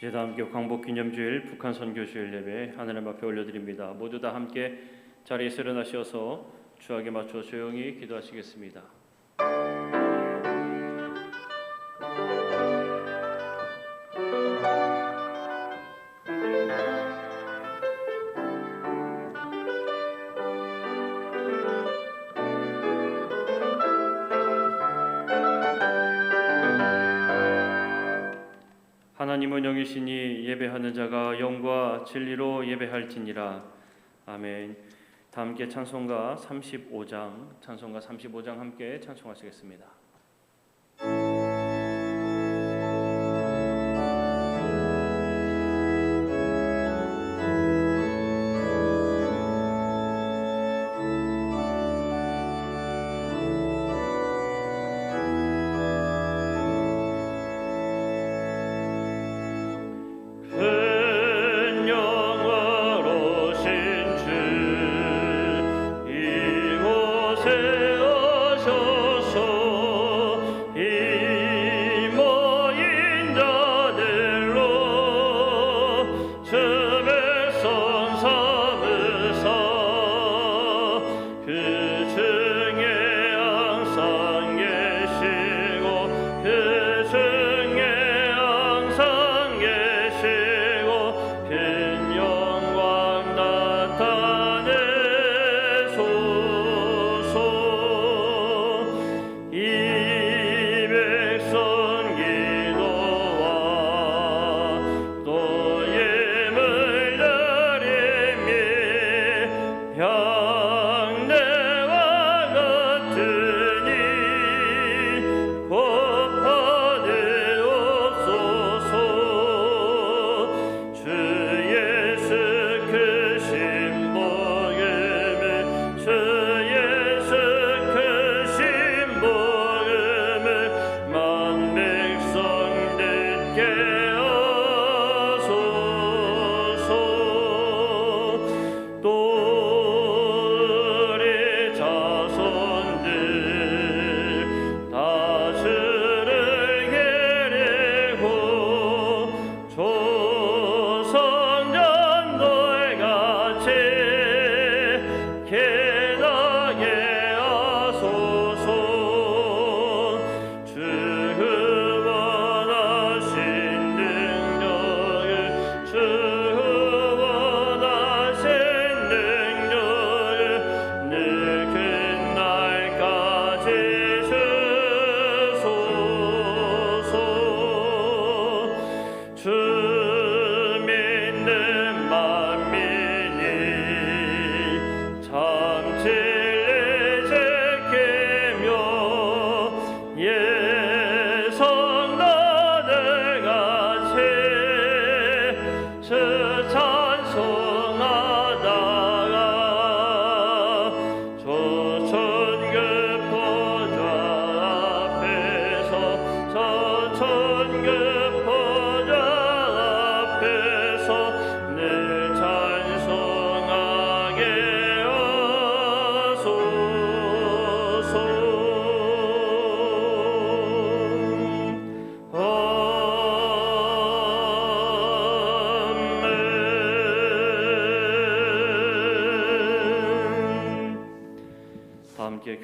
이제 다 함께 광복기념주일 북한 선교주일 예배 하나님 앞에 올려드립니다. 모두 다 함께 자리에서 일어나셔서 주악에 맞춰 조용히 기도하시겠습니다. 하나님은 영이시니 예배하는 자가 영과 진리로 예배할지니라. 아멘. 다 함께 찬송가 35장 함께 찬송하시겠습니다.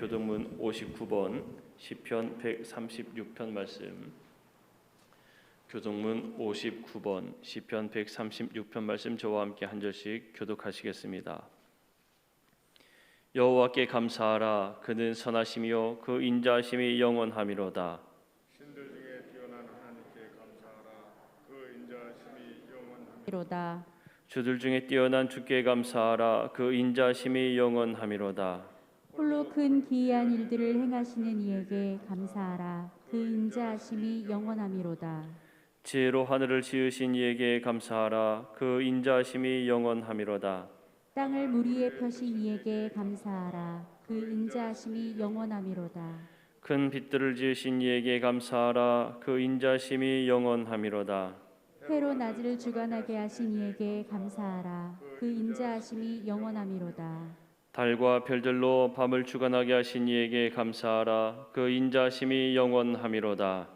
교동문 59번 시편 136편 말씀, 교동문 59번 시편 136편 말씀 저와 함께 한 절씩 교독하시겠습니다. 여호와께 감사하라. 그는 선하시며 그 인자하심이 영원하미로다. 신들 중에 뛰어난 하나님께 감사하라. 그 인자하심이 영원하미로다. 주들 중에 뛰어난 주께 감사하라. 그 인자하심이 영원하미로다. 홀로 큰 기이한 일들을 행하시는 이에게 감사하라. 그 인자하심이 영원하미로다. 지혜로 하늘을 지으신 이에게 감사하라. 그 인자하심이 영원하미로다. 땅을 물 위에 펴신 이에게 감사하라. 그 인자하심이 영원하미로다. 큰 빛들을 지으신 이에게 감사하라. 그 인자하심이 영원하미로다. 해로 낮을 주관하게 하신 이에게 감사하라. 그 인자하심이 영원하미로다. 달과 별들로 밤을 주관하게 하신 이에게 감사하라. 그 인자하심이 영원하미로다.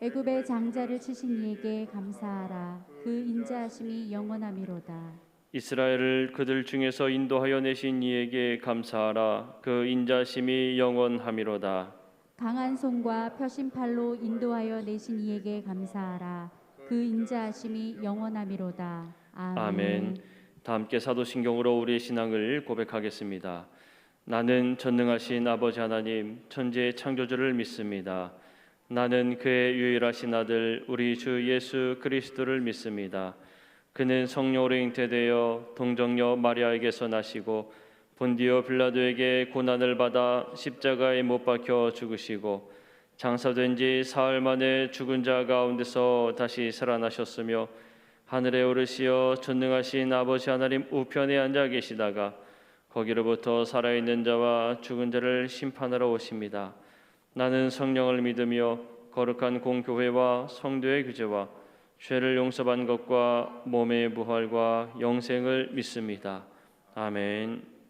애굽의 장자를 치신 이에게 감사하라. 그 인자하심이 영원하미로다. 이스라엘을 그들 중에서 인도하여 내신 이에게 감사하라. 그 인자심이 영원하미로다. 강한 손과 표심팔로 인도하여 내신 이에게 감사하라. 그 인자하심이 영원하미로다. 아멘. 다 함께 사도신경으로 우리의 신앙을 고백하겠습니다. 나는 전능하신 아버지 하나님 천지의 창조주를 믿습니다. 나는 그의 유일하신 아들 우리 주 예수 그리스도를 믿습니다. 그는 성령으로 잉태되어 동정녀 마리아에게서 나시고 본디오 빌라도에게 고난을 받아 십자가에 못 박혀 죽으시고 장사된 지 사흘 만에 죽은 자 가운데서 다시 살아나셨으며 하늘에 오르시어 전능하신 아버지 하나님 우편에 앉아 계시다가 거기로부터 살아있는 자와 죽은 자를 심판하러 오십니다. 나는 성령을 믿으며 거룩한 공교회와 성도의 규제와 죄를 용서받는 것과 몸의 부활과 영생을 믿습니다. 아멘.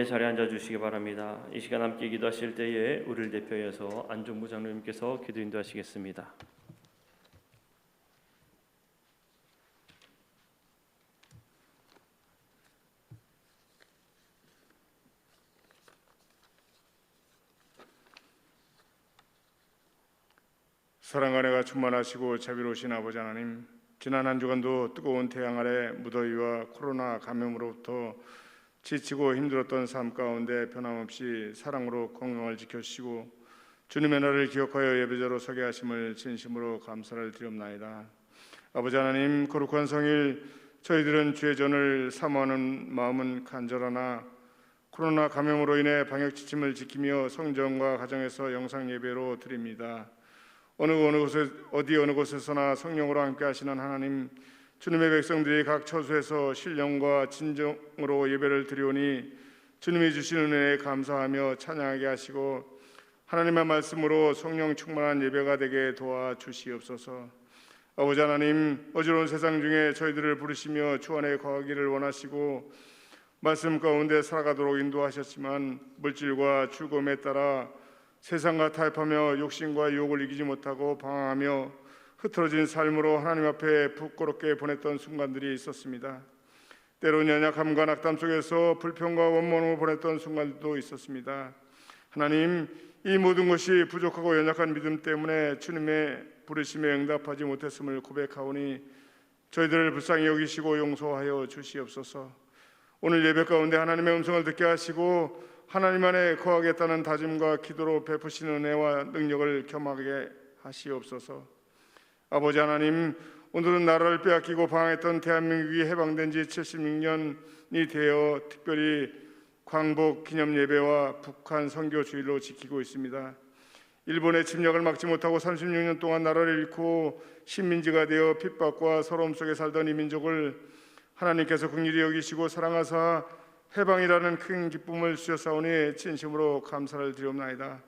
자리에 앉아 주시기 바랍니다. 이 시간 함께 기도하실 때에 우리를 대표해서 안종무 장로님께서 기도 인도하시겠습니다. 사랑과 은혜가 충만하시고 자비로우신 아버지 하나님, 지난 한 주간도 뜨거운 태양 아래 무더위와 코로나 감염으로부터 지치고 힘들었던 삶 가운데 변함없이 사랑으로 건강을 지켜주시고 주님의 날을 기억하여 예배자로 서게 하심을 진심으로 감사를 드리옵나이다. 아버지 하나님, 거룩한 성일 저희들은 주의 전을 사모하는 마음은 간절하나 코로나 감염으로 인해 방역 지침을 지키며 성전과 가정에서 영상 예배로 드립니다. 어느 곳에서나 성령으로 함께 하시는 하나님, 주님의 백성들이 각 처소에서 신령과 진정으로 예배를 드리오니 주님이 주시는 은혜에 감사하며 찬양하게 하시고 하나님의 말씀으로 성령 충만한 예배가 되게 도와주시옵소서. 아버지 하나님, 어지러운 세상 중에 저희들을 부르시며 주 안에 거하기를 원하시고 말씀 가운데 살아가도록 인도하셨지만 물질과 즐거움에 따라 세상과 타협하며 욕심과 유혹을 이기지 못하고 방황하며 흐트러진 삶으로 하나님 앞에 부끄럽게 보냈던 순간들이 있었습니다. 때론 연약함과 낙담 속에서 불평과 원망으로 보냈던 순간도 있었습니다. 하나님, 이 모든 것이 부족하고 연약한 믿음 때문에 주님의 부르심에 응답하지 못했음을 고백하오니 저희들을 불쌍히 여기시고 용서하여 주시옵소서. 오늘 예배 가운데 하나님의 음성을 듣게 하시고 하나님 안에 거하겠다는 다짐과 기도로 베푸시는 은혜와 능력을 겸하게 하시옵소서. 아버지 하나님, 오늘은 나라를 빼앗기고 방황했던 대한민국이 해방된 지 76년이 되어 특별히 광복 기념 예배와 북한 선교 주일로 지키고 있습니다. 일본의 침략을 막지 못하고 36년 동안 나라를 잃고 식민지가 되어 핍박과 서러움 속에 살던 이 민족을 하나님께서 긍휼히 여기시고 사랑하사 해방이라는 큰 기쁨을 주셨사오니 진심으로 감사를 드리옵나이다.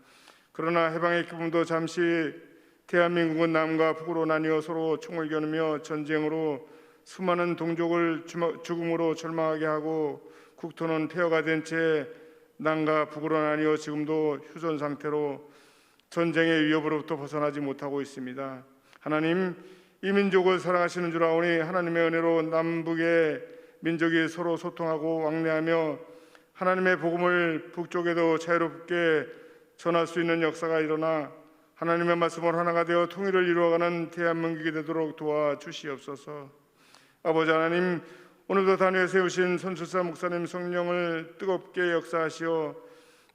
그러나 해방의 기쁨도 잠시 대한민국은 남과 북으로 나뉘어 서로 총을 겨누며 전쟁으로 수많은 동족을 죽음으로 절망하게 하고 국토는 폐허가 된 채 남과 북으로 나뉘어 지금도 휴전 상태로 전쟁의 위협으로부터 벗어나지 못하고 있습니다. 하나님, 이 민족을 사랑하시는 줄 아오니 하나님의 은혜로 남북의 민족이 서로 소통하고 왕래하며 하나님의 복음을 북쪽에도 자유롭게 전할 수 있는 역사가 일어나 하나님의 말씀으로 하나가 되어 통일을 이루어가는 대한민국이 되도록 도와주시옵소서. 아버지 하나님, 오늘도 단위에 세우신 손술사 목사님 성령을 뜨겁게 역사하시어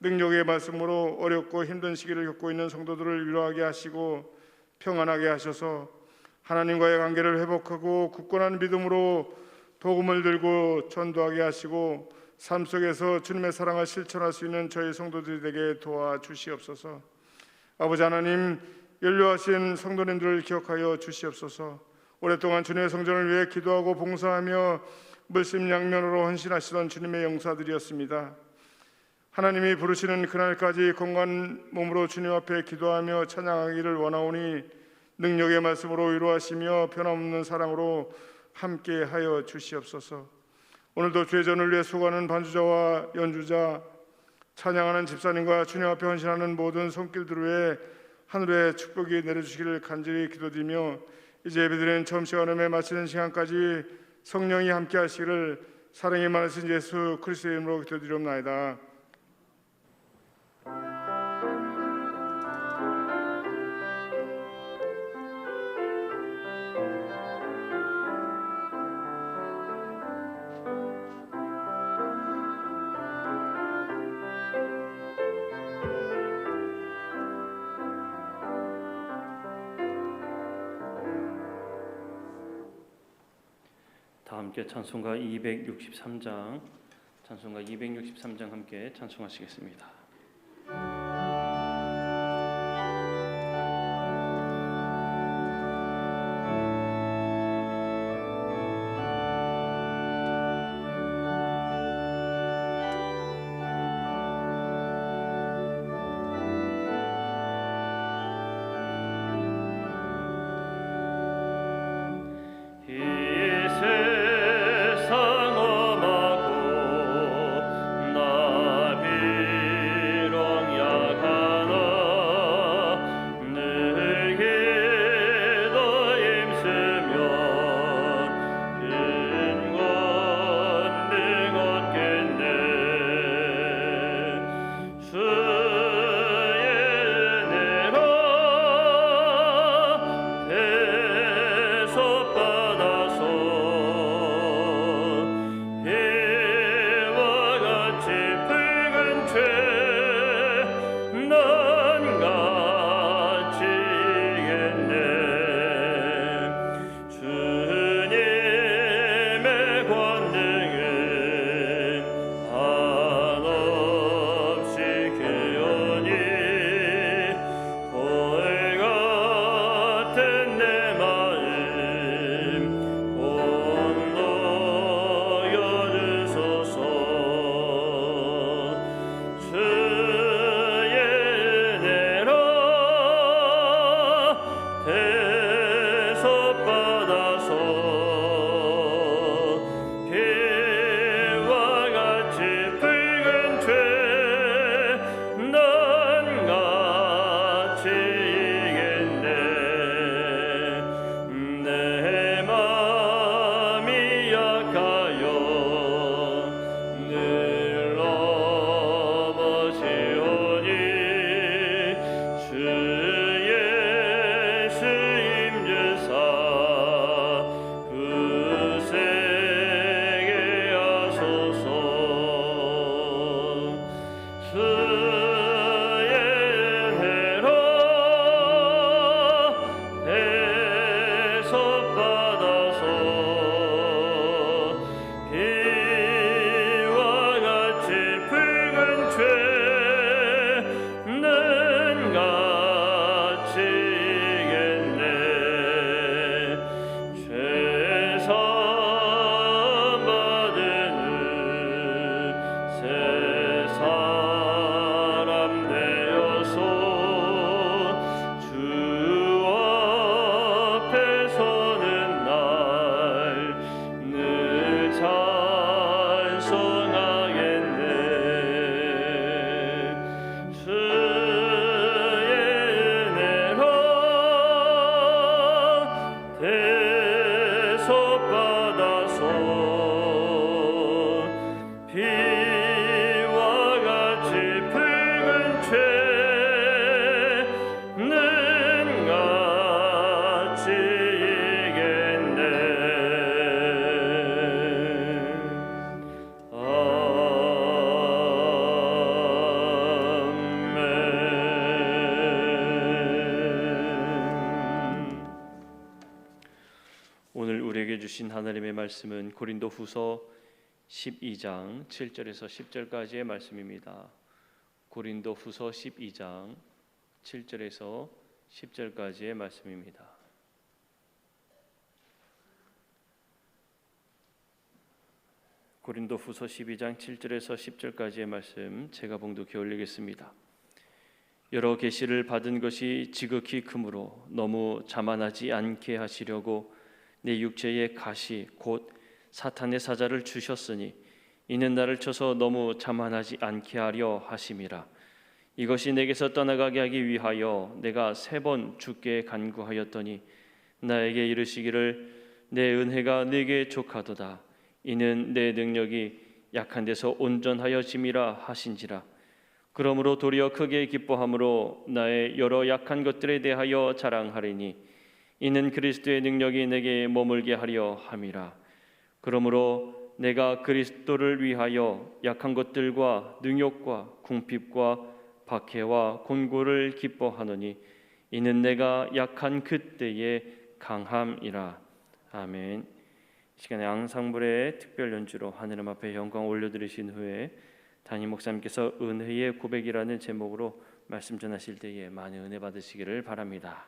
능력의 말씀으로 어렵고 힘든 시기를 겪고 있는 성도들을 위로하게 하시고 평안하게 하셔서 하나님과의 관계를 회복하고 굳건한 믿음으로 복음을 들고 전도하게 하시고 삶 속에서 주님의 사랑을 실천할 수 있는 저희 성도들이 되게 도와주시옵소서. 아버지 하나님, 연료하신 성도님들을 기억하여 주시옵소서. 오랫동안 주님의 성전을 위해 기도하고 봉사하며 물심양면으로 헌신하시던 주님의 용사들이었습니다. 하나님이 부르시는 그날까지 건강한 몸으로 주님 앞에 기도하며 찬양하기를 원하오니 능력의 말씀으로 위로하시며 변함없는 사랑으로 함께하여 주시옵소서. 오늘도 주의 전을 위해 수고하는 반주자와 연주자, 찬양하는 집사님과 주님 앞에 헌신하는 모든 손길들 위해 하늘의 축복이 내려주시기를 간절히 기도드리며 이제 예배드리는 처음 시간음에 마치는 시간까지 성령이 함께 하시기를 사랑이 많으신 예수 그리스도의 이름으로 기도드리옵나이다. 다 함께 찬송가 263장 함께 찬송하시겠습니다. 세상 험하고 나비 주신 하나님의 말씀은 고린도후서 12장 7절에서 10절까지의 말씀입니다. 고린도후서 12장 7절에서 10절까지의 말씀입니다. 고린도후서 12장 7절에서 10절까지의 말씀 제가 봉독해 올리겠습니다. 여러 계시를 받은 것이 지극히 크므로 너무 자만하지 않게 하시려고 내 육체의 가시 곧 사탄의 사자를 주셨으니 이는 나를 쳐서 너무 자만하지 않게 하려 하심이라. 이것이 내게서 떠나가게 하기 위하여 내가 3번 주께 간구하였더니 나에게 이르시기를 내 은혜가 네게 족하도다. 이는 내 능력이 약한 데서 온전하여짐이라 하신지라. 그러므로 도리어 크게 기뻐함으로 나의 여러 약한 것들에 대하여 자랑하리니 이는 그리스도의 능력이 내게 머물게 하려 함이라. 그러므로 내가 그리스도를 위하여 약한 것들과 능욕과 궁핍과 박해와 곤고를 기뻐하노니 이는 내가 약한 그때의 강함이라. 아멘. 이 시간에 앙상블의 특별 연주로 하느님 앞에 영광 올려드리신 후에 담임 목사님께서 은혜의 고백이라는 제목으로 말씀 전하실 때에 많은 은혜 받으시기를 바랍니다.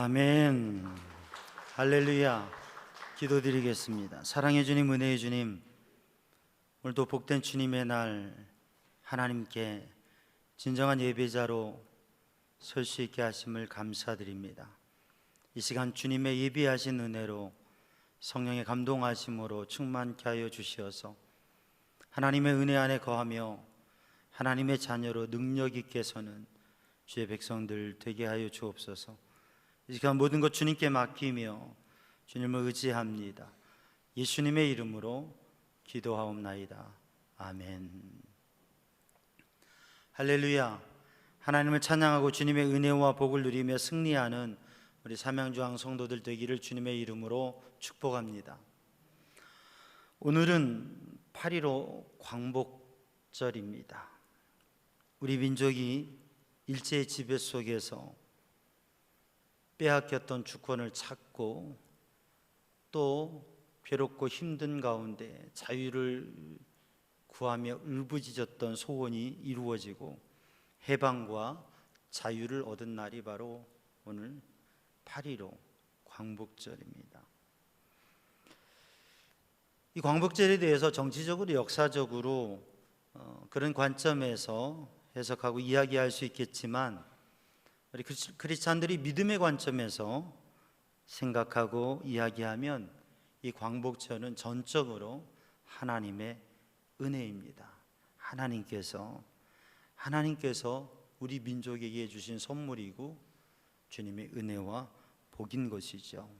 아멘. 할렐루야. 기도드리겠습니다. 사랑의 주님, 은혜의 주님, 오늘도 복된 주님의 날 하나님께 진정한 예배자로 설 수 있게 하심을 감사드립니다. 이 시간 주님의 예비하신 은혜로 성령의 감동하심으로 충만케 하여 주시어서 하나님의 은혜 안에 거하며 하나님의 자녀로 능력 있게 서는 주의 백성들 되게 하여 주옵소서. 이 시간 모든 것 주님께 맡기며 주님을 의지합니다. 예수님의 이름으로 기도하옵나이다. 아멘. 할렐루야. 하나님을 찬양하고 주님의 은혜와 복을 누리며 승리하는 우리 삼양주항 성도들 되기를 주님의 이름으로 축복합니다. 오늘은 8.15 광복절입니다. 우리 민족이 일제의 지배 속에서 빼앗겼던 주권을 찾고 또 괴롭고 힘든 가운데 자유를 구하며 울부짖었던 소원이 이루어지고 해방과 자유를 얻은 날이 바로 오늘 8.15 광복절입니다. 이 광복절에 대해서 정치적으로 역사적으로 그런 관점에서 해석하고 이야기할 수 있겠지만 우리 크리스찬들이 믿음의 관점에서 생각하고 이야기하면 이 광복절은 전적으로 하나님의 은혜입니다. 하나님께서 우리 민족에게 주신 선물이고 주님의 은혜와 복인 것이죠.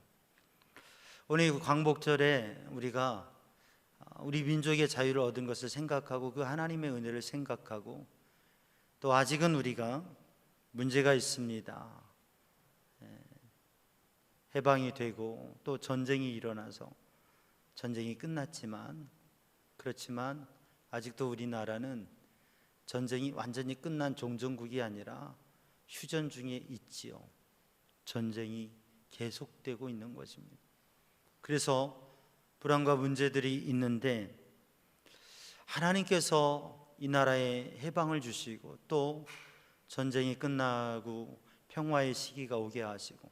오늘 이 광복절에 우리가 우리 민족의 자유를 얻은 것을 생각하고 그 하나님의 은혜를 생각하고 또 아직은 우리가 문제가 있습니다. 해방이 되고 또 전쟁이 일어나서 전쟁이 끝났지만 그렇지만 아직도 우리나라는 전쟁이 완전히 끝난 종전국이 아니라 휴전 중에 있지요. 전쟁이 계속되고 있는 것입니다. 그래서 불안과 문제들이 있는데 하나님께서 이 나라에 해방을 주시고 또 전쟁이 끝나고 평화의 시기가 오게 하시고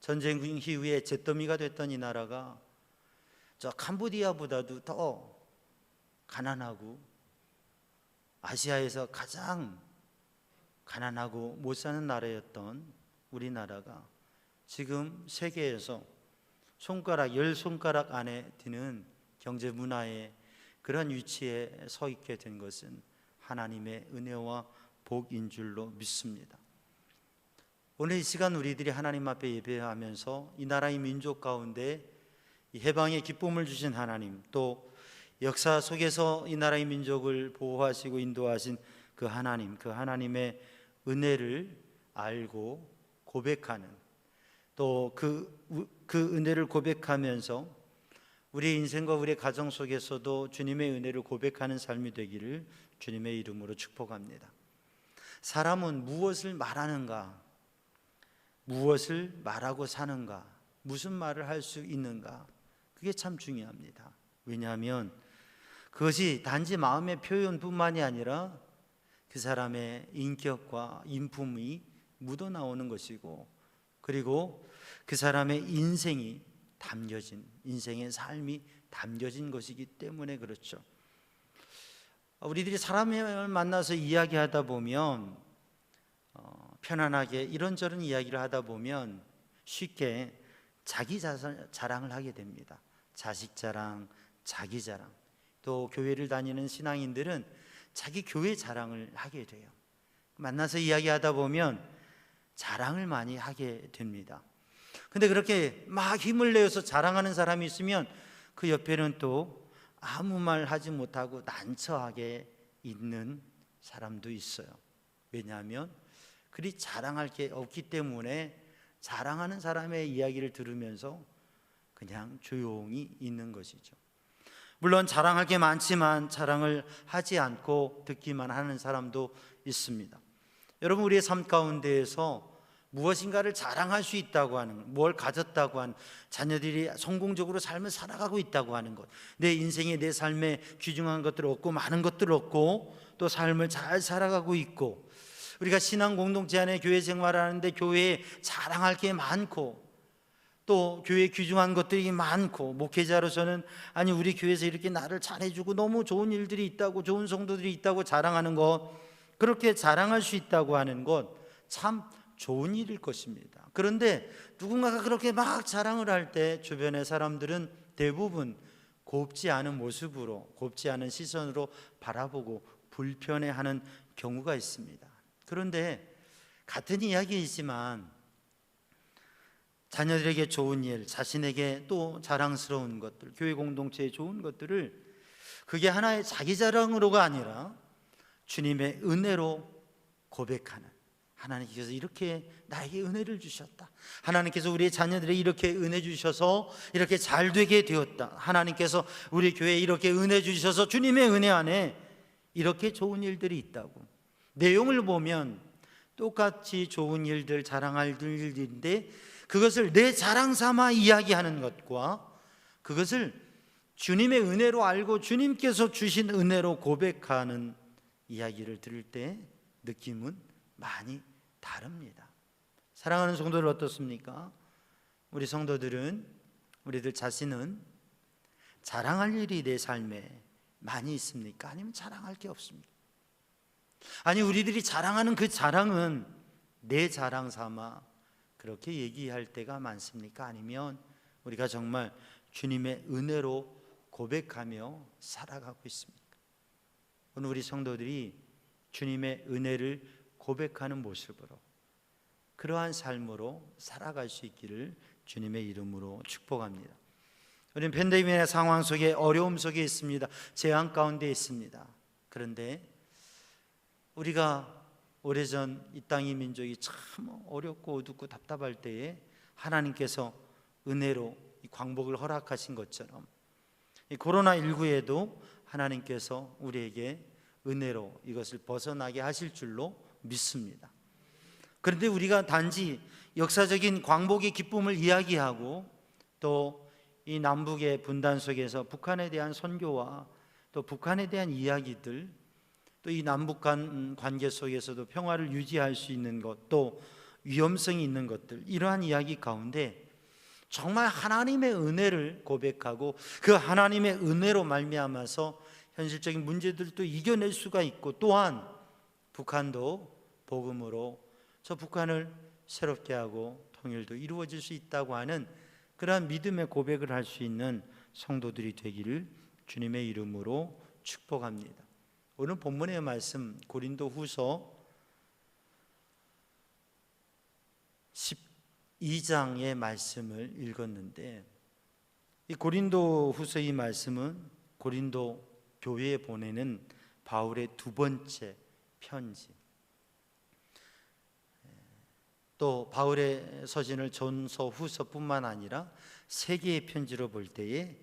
전쟁 이후에 잿더미가 됐던 이 나라가 저 캄보디아보다도 더 가난하고 아시아에서 가장 가난하고 못 사는 나라였던 우리나라가 지금 세계에서 손가락 10손가락 안에 드는 경제 문화의 그런 위치에 서 있게 된 것은 하나님의 은혜와 복인 줄로 믿습니다. 오늘 이 시간 우리들이 하나님 앞에 예배하면서 이 나라의 민족 가운데 이 해방의 기쁨을 주신 하나님, 또 역사 속에서 이 나라의 민족을 보호하시고 인도하신 그 하나님, 그 하나님의 은혜를 알고 고백하는, 또 그 은혜를 고백하면서 우리 인생과 우리 가정 속에서도 주님의 은혜를 고백하는 삶이 되기를 주님의 이름으로 축복합니다. 사람은 무엇을 말하는가, 무엇을 말하고 사는가, 무슨 말을 할 수 있는가, 그게 참 중요합니다. 왜냐하면 그것이 단지 마음의 표현뿐만이 아니라 그 사람의 인격과 인품이 묻어나오는 것이고, 그리고 그 사람의 인생이 담겨진, 인생의 삶이 담겨진 것이기 때문에 그렇죠. 우리들이 사람을 만나서 이야기하다 보면 편안하게 이런저런 이야기를 하다 보면 쉽게 자기 자랑을 하게 됩니다. 자식 자랑, 자기 자랑. 또 교회를 다니는 신앙인들은 자기 교회 자랑을 하게 돼요. 만나서 이야기하다 보면 자랑을 많이 하게 됩니다. 근데 그렇게 막 힘을 내어서 자랑하는 사람이 있으면 그 옆에는 또 아무 말 하지 못하고 난처하게 있는 사람도 있어요. 왜냐하면 그리 자랑할 게 없기 때문에 자랑하는 사람의 이야기를 들으면서 그냥 조용히 있는 것이죠. 물론 자랑할 게 많지만 자랑을 하지 않고 듣기만 하는 사람도 있습니다. 여러분, 우리의 삶 가운데에서 무엇인가를 자랑할 수 있다고 하는, 뭘 가졌다고 하는, 자녀들이 성공적으로 삶을 살아가고 있다고 하는 것, 내 인생에, 내 삶에 귀중한 것들을 얻고 많은 것들을 얻고 또 삶을 잘 살아가고 있고, 우리가 신앙 공동체 안에 교회 생활하는데 교회에 자랑할 게 많고 또 교회에 귀중한 것들이 많고, 목회자로서는 아니 우리 교회에서 이렇게 나를 잘해주고 너무 좋은 일들이 있다고, 좋은 성도들이 있다고 자랑하는 것, 그렇게 자랑할 수 있다고 하는 것 참 좋은 일일 것입니다. 그런데 누군가가 그렇게 막 자랑을 할 때 주변의 사람들은 대부분 곱지 않은 모습으로, 곱지 않은 시선으로 바라보고 불편해하는 경우가 있습니다. 그런데 같은 이야기이지만 자녀들에게 좋은 일, 자신에게 또 자랑스러운 것들, 교회 공동체에 좋은 것들을 그게 하나의 자기 자랑으로가 아니라 주님의 은혜로 고백하는, 하나님께서 이렇게 나에게 은혜를 주셨다, 하나님께서 우리의 자녀들에게 이렇게 은혜 주셔서 이렇게 잘 되게 되었다, 하나님께서 우리 교회에 이렇게 은혜 주셔서 주님의 은혜 안에 이렇게 좋은 일들이 있다고. 내용을 보면 똑같이 좋은 일들, 자랑할 일들인데 그것을 내 자랑 삼아 이야기하는 것과 그것을 주님의 은혜로 알고 주님께서 주신 은혜로 고백하는 이야기를 들을 때 느낌은 많이 다릅니다. 사랑하는 성도들 어떻습니까? 우리 성도들은, 우리들 자신은 자랑할 일이 내 삶에 많이 있습니까? 아니면 자랑할 게 없습니까? 아니, 우리들이 자랑하는 그 자랑은 내 자랑 삼아 그렇게 얘기할 때가 많습니까? 아니면 우리가 정말 주님의 은혜로 고백하며 살아가고 있습니까? 오늘 우리 성도들이 주님의 은혜를 고백하는 모습으로, 그러한 삶으로 살아갈 수 있기를 주님의 이름으로 축복합니다. 우리는 팬데믹의 상황 속에, 어려움 속에 있습니다. 재앙 가운데 있습니다. 그런데 우리가 오래전 이 땅의 민족이 참 어렵고 어둡고 답답할 때에 하나님께서 은혜로 이 광복을 허락하신 것처럼 이 코로나19에도 하나님께서 우리에게 은혜로 이것을 벗어나게 하실 줄로 믿습니다. 그런데 우리가 단지 역사적인 광복의 기쁨을 이야기하고 또 이 남북의 분단 속에서 북한에 대한 선교와 또 북한에 대한 이야기들, 또 이 남북 간 관계 속에서도 평화를 유지할 수 있는 것, 또 위험성이 있는 것들, 이러한 이야기 가운데 정말 하나님의 은혜를 고백하고 그 하나님의 은혜로 말미암아서 현실적인 문제들도 이겨낼 수가 있고, 또한 북한도 복음으로 저 북한을 새롭게 하고 통일도 이루어질 수 있다고 하는 그러한 믿음의 고백을 할 수 있는 성도들이 되기를 주님의 이름으로 축복합니다. 오늘 본문의 말씀 고린도후서 12장의 말씀을 읽었는데, 이 고린도후서 이 말씀은 고린도 교회에 보내는 바울의 두 번째 편지, 또 바울의 서신을 전서 후서뿐만 아니라 세 개의 편지로 볼 때에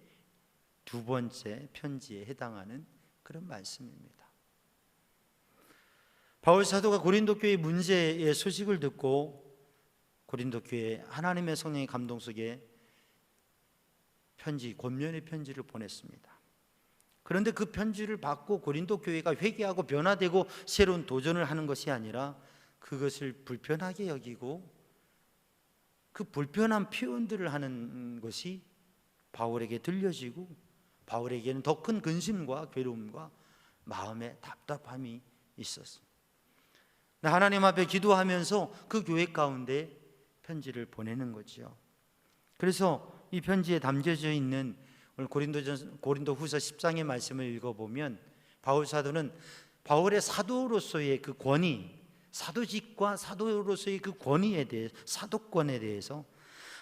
두 번째 편지에 해당하는 그런 말씀입니다. 바울 사도가 고린도 교회 문제의 소식을 듣고 고린도 교회에 하나님의 성령의 감동 속에 편지, 권면의 편지를 보냈습니다. 그런데 그 편지를 받고 고린도 교회가 회개하고 변화되고 새로운 도전을 하는 것이 아니라 그것을 불편하게 여기고 그 불편한 표현들을 하는 것이 바울에게 들려지고 바울에게는 더 큰 근심과 괴로움과 마음의 답답함이 있었습니다. 하나님 앞에 기도하면서 그 교회 가운데 편지를 보내는 거죠. 그래서 이 편지에 담겨져 있는 오늘 고린도후서 10장의 말씀을 읽어보면 바울 사도는 바울의 사도로서의 그 권위, 사도직과 사도로서의 그 권위에 대해, 사도권에 대해서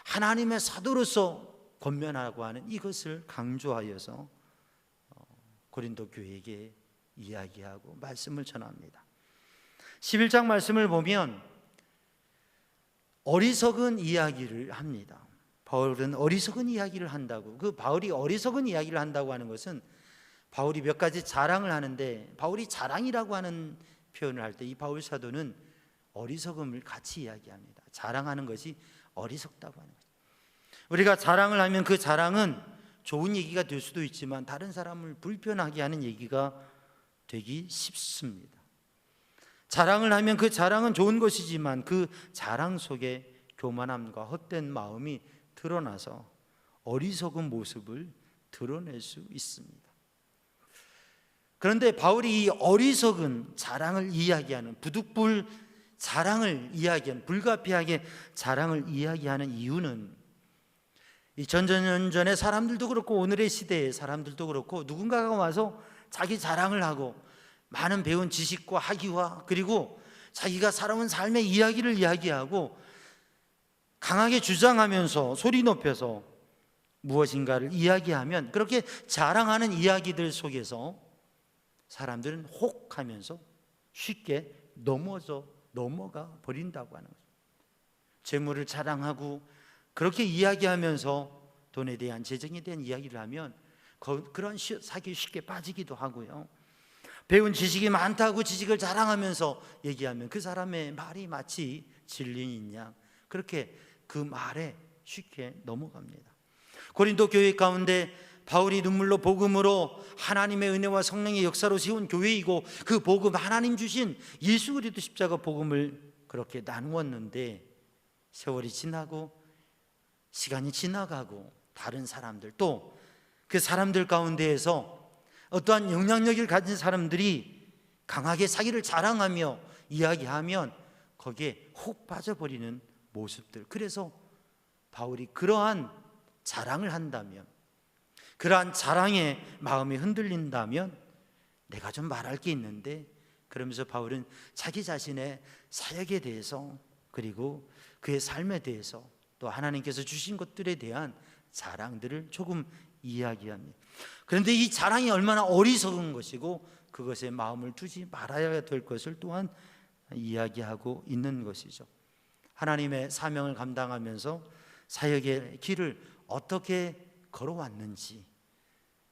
하나님의 사도로서 권면하고 하는 이것을 강조하여서 고린도 교회에게 이야기하고 말씀을 전합니다. 11장 말씀을 보면 어리석은 이야기를 합니다. 바울은 어리석은 이야기를 한다고, 그 바울이 어리석은 이야기를 한다고 하는 것은 바울이 몇 가지 자랑을 하는데, 바울이 자랑이라고 하는 표현을 할 때 이 바울 사도는 어리석음을 같이 이야기합니다. 자랑하는 것이 어리석다고 하는 거죠. 우리가 자랑을 하면 그 자랑은 좋은 얘기가 될 수도 있지만 다른 사람을 불편하게 하는 얘기가 되기 쉽습니다. 자랑을 하면 그 자랑은 좋은 것이지만 그 자랑 속에 교만함과 헛된 마음이 드러나서 어리석은 모습을 드러낼 수 있습니다. 그런데 바울이 이 어리석은 자랑을 이야기하는, 부득불 자랑을 이야기하는, 불가피하게 자랑을 이야기하는 이유는 이 전전전전의 사람들도 그렇고 오늘의 시대의 사람들도 그렇고 누군가가 와서 자기 자랑을 하고 많은 배운 지식과 학위와 그리고 자기가 살아온 삶의 이야기를 이야기하고 강하게 주장하면서 소리 높여서 무엇인가를 이야기하면 그렇게 자랑하는 이야기들 속에서 사람들은 혹하면서 쉽게 넘어가 버린다고 하는 거죠. 재물을 자랑하고 그렇게 이야기하면서 돈에 대한 재정에 대한 이야기를 하면 그런 사기에 쉽게 빠지기도 하고요. 배운 지식이 많다고 지식을 자랑하면서 얘기하면 그 사람의 말이 마치 진리인 양 그렇게 그 말에 쉽게 넘어갑니다. 고린도 교회 가운데 바울이 눈물로 복음으로 하나님의 은혜와 성령의 역사로 세운 교회이고 그 복음 하나님 주신 예수 그리스도 십자가 복음을 그렇게 나누었는데 세월이 지나고 시간이 지나가고 다른 사람들 또 그 사람들 가운데에서 어떠한 영향력을 가진 사람들이 강하게 자기를 자랑하며 이야기하면 거기에 훅 빠져버리는 모습들. 그래서 바울이 그러한 자랑을 한다면 그러한 자랑에 마음이 흔들린다면 내가 좀 말할 게 있는데 그러면서 바울은 자기 자신의 사역에 대해서 그리고 그의 삶에 대해서 또 하나님께서 주신 것들에 대한 자랑들을 조금 이야기합니다. 그런데 이 자랑이 얼마나 어리석은 것이고 그것에 마음을 두지 말아야 될 것을 또한 이야기하고 있는 것이죠. 하나님의 사명을 감당하면서 사역의 길을 어떻게 걸어왔는지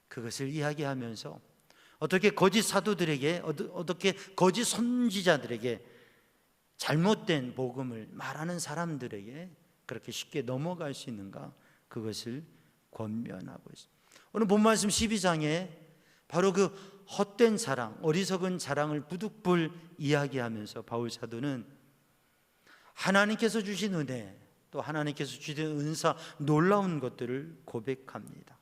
그것을 이야기하면서 어떻게 거짓 사도들에게 어떻게 거짓 선지자들에게 잘못된 복음을 말하는 사람들에게 그렇게 쉽게 넘어갈 수 있는가 그것을 권면하고 있습니다. 오늘 본 말씀 12장에 바로 그 헛된 자랑, 어리석은 자랑을 부득불 이야기하면서 바울 사도는 하나님께서 주신 은혜 또 하나님께서 주신 은사 놀라운 것들을 고백합니다.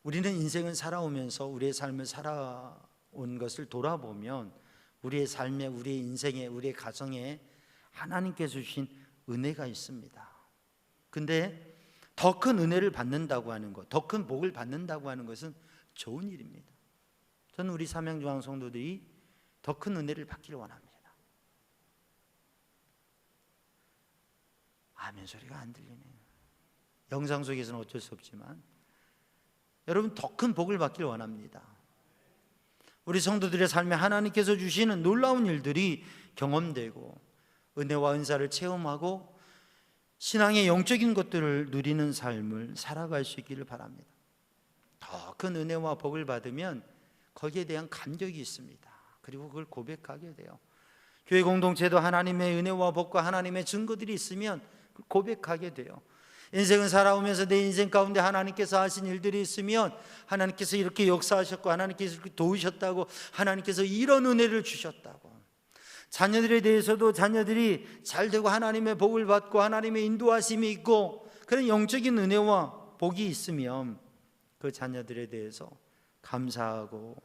우리는 인생을 살아오면서 우리의 삶을 살아온 것을 돌아보면 우리의 삶에 우리의 인생에 우리의 가정에 하나님께서 주신 은혜가 있습니다. 근데 더 큰 은혜를 받는다고 하는 것, 더 큰 복을 받는다고 하는 것은 좋은 일입니다. 저는 우리 삼양중앙 성도들이 더 큰 은혜를 받기를 원합니다. 아멘 소리가 안 들리네요. 영상 속에서는 어쩔 수 없지만 여러분 더 큰 복을 받기를 원합니다. 우리 성도들의 삶에 하나님께서 주시는 놀라운 일들이 경험되고 은혜와 은사를 체험하고 신앙의 영적인 것들을 누리는 삶을 살아갈 수 있기를 바랍니다. 더 큰 은혜와 복을 받으면 거기에 대한 감격이 있습니다. 그리고 그걸 고백하게 돼요. 교회 공동체도 하나님의 은혜와 복과 하나님의 증거들이 있으면 고백하게 돼요. 인생을 살아오면서 내 인생 가운데 하나님께서 하신 일들이 있으면 하나님께서 이렇게 역사하셨고 하나님께서 이렇게 도우셨다고 하나님께서 이런 은혜를 주셨다고 자녀들에 대해서도 자녀들이 잘되고 하나님의 복을 받고 하나님의 인도하심이 있고 그런 영적인 은혜와 복이 있으면 그 자녀들에 대해서 감사하고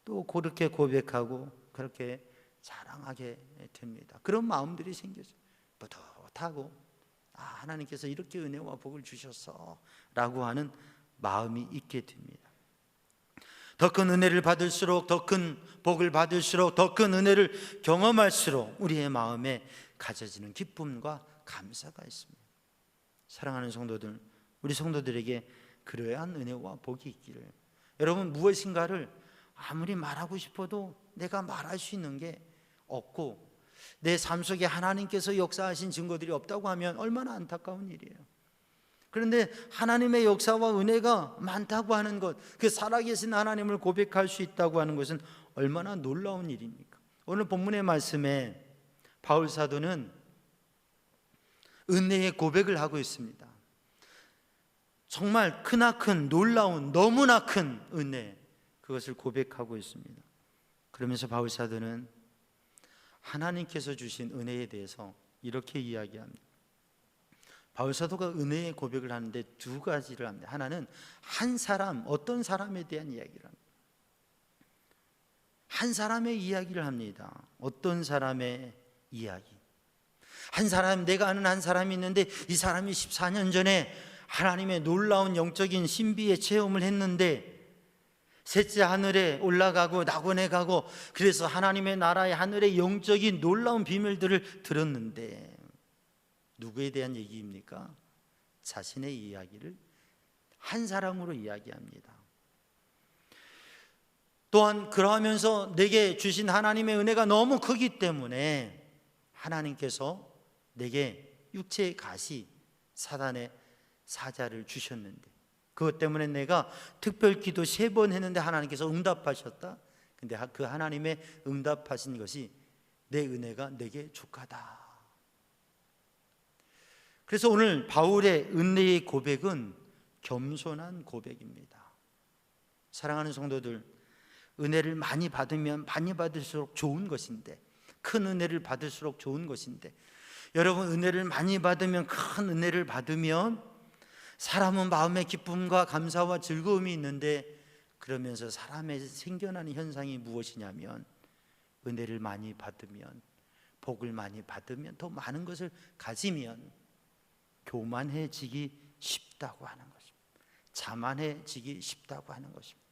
또 그렇게 고백하고 그렇게 자랑하게 됩니다. 그런 마음들이 생겨서 뿌듯하고 하나님께서 이렇게 은혜와 복을 주셨어 라고 하는 마음이 있게 됩니다. 더 큰 은혜를 받을수록 더 큰 복을 받을수록 더 큰 은혜를 경험할수록 우리의 마음에 가져지는 기쁨과 감사가 있습니다. 사랑하는 성도들, 우리 성도들에게 그러한 은혜와 복이 있기를. 여러분 무엇인가를 아무리 말하고 싶어도 내가 말할 수 있는 게 없고 내 삶 속에 하나님께서 역사하신 증거들이 없다고 하면 얼마나 안타까운 일이에요. 그런데 하나님의 역사와 은혜가 많다고 하는 것, 그 살아계신 하나님을 고백할 수 있다고 하는 것은 얼마나 놀라운 일입니까? 오늘 본문의 말씀에 바울 사도는 은혜의 고백을 하고 있습니다. 정말 크나큰 놀라운 너무나 큰 은혜, 그것을 고백하고 있습니다. 그러면서 바울 사도는 하나님께서 주신 은혜에 대해서 이렇게 이야기합니다. 바울 사도가 은혜의 고백을 하는데 두 가지를 합니다. 하나는 한 사람, 어떤 사람에 대한 이야기를 합니다. 한 사람의 이야기를 합니다. 어떤 사람의 이야기. 한 사람, 내가 아는 한 사람이 있는데 이 사람이 14년 전에 하나님의 놀라운 영적인 신비의 체험을 했는데 셋째 하늘에 올라가고 낙원에 가고 그래서 하나님의 나라의 하늘의 영적인 놀라운 비밀들을 들었는데 누구에 대한 얘기입니까? 자신의 이야기를 한 사람으로 이야기합니다. 또한 그러하면서 내게 주신 하나님의 은혜가 너무 크기 때문에 하나님께서 내게 육체의 가시 사단의 사자를 주셨는데 그것 때문에 내가 특별 기도 3번 했는데 하나님께서 응답하셨다. 근데 그 하나님의 응답하신 것이 내 은혜가 내게 족하다. 그래서 오늘 바울의 은혜의 고백은 겸손한 고백입니다. 사랑하는 성도들, 은혜를 많이 받으면 많이 받을수록 좋은 것인데, 큰 은혜를 받을수록 좋은 것인데, 여러분 은혜를 많이 받으면, 큰 은혜를 받으면 사람은 마음의 기쁨과 감사와 즐거움이 있는데, 그러면서 사람에 생겨나는 현상이 무엇이냐면, 은혜를 많이 받으면, 복을 많이 받으면, 더 많은 것을 가지면 교만해지기 쉽다고 하는 것입니다. 자만해지기 쉽다고 하는 것입니다.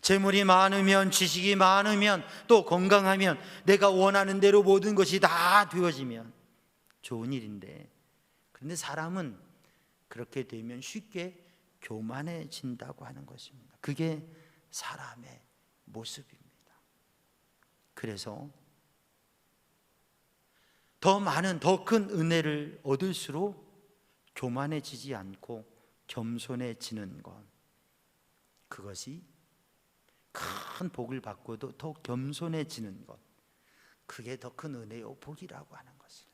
재물이 많으면, 지식이 많으면, 또 건강하면, 내가 원하는 대로 모든 것이 다 되어지면 좋은 일인데, 그런데 사람은 그렇게 되면 쉽게 교만해진다고 하는 것입니다. 그게 사람의 모습입니다. 그래서 더 많은, 더 큰 은혜를 얻을수록 교만해지지 않고 겸손해지는 것, 그것이 큰 복을 받고도 더 겸손해지는 것, 그게 더 큰 은혜요 복이라고 하는 것을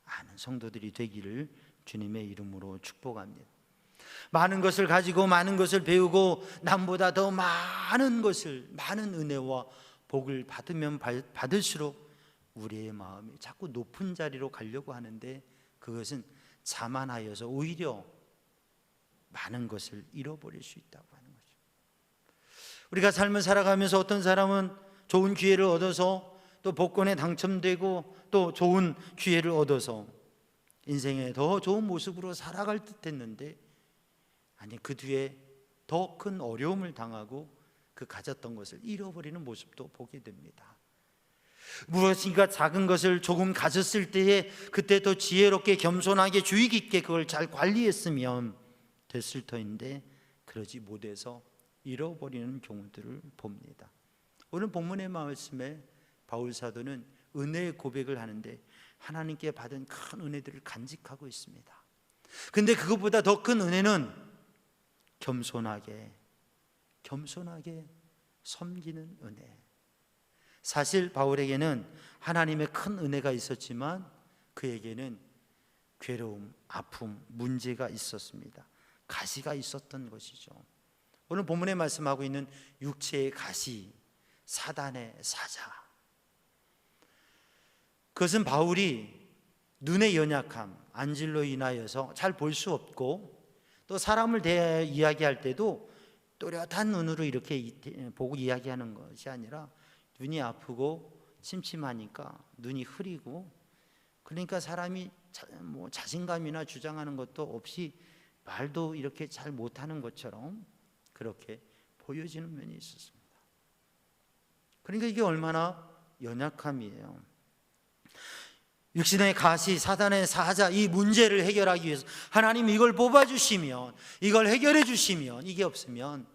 아는 성도들이 되기를 주님의 이름으로 축복합니다. 많은 것을 가지고 많은 것을 배우고 남보다 더 많은 것을, 많은 은혜와 복을 받으면 받을수록 우리의 마음이 자꾸 높은 자리로 가려고 하는데, 그것은 자만하여서 오히려 많은 것을 잃어버릴 수 있다고 하는 거죠. 우리가 삶을 살아가면서 어떤 사람은 좋은 기회를 얻어서 또 복권에 당첨되고 또 좋은 기회를 얻어서 인생에 더 좋은 모습으로 살아갈 듯 했는데, 아니 그 뒤에 더 큰 어려움을 당하고 그 가졌던 것을 잃어버리는 모습도 보게 됩니다. 무엇인가 작은 것을 조금 가졌을 때에 그때 더 지혜롭게 겸손하게 주의 깊게 그걸 잘 관리했으면 됐을 터인데, 그러지 못해서 잃어버리는 경우들을 봅니다. 오늘 본문의 말씀에 바울 사도는 은혜의 고백을 하는데 하나님께 받은 큰 은혜들을 간직하고 있습니다. 근데 그것보다 더 큰 은혜는 겸손하게 섬기는 은혜. 사실 바울에게는 하나님의 큰 은혜가 있었지만 그에게는 괴로움, 아픔, 문제가 있었습니다. 가시가 있었던 것이죠. 오늘 본문에 말씀하고 있는 육체의 가시, 사단의 사자, 그것은 바울이 눈의 연약함, 안질로 인하여서 잘 볼 수 없고, 또 사람을 대해 이야기할 때도 또렷한 눈으로 이렇게 보고 이야기하는 것이 아니라 눈이 아프고 침침하니까 눈이 흐리고, 그러니까 사람이 자신감이나 주장하는 것도 없이 말도 이렇게 잘 못하는 것처럼 그렇게 보여지는 면이 있었습니다. 그러니까 이게 얼마나 연약함이에요. 육신의 가시, 사단의 사자, 이 문제를 해결하기 위해서 하나님이 이걸 뽑아주시면, 이걸 해결해 주시면, 이게 없으면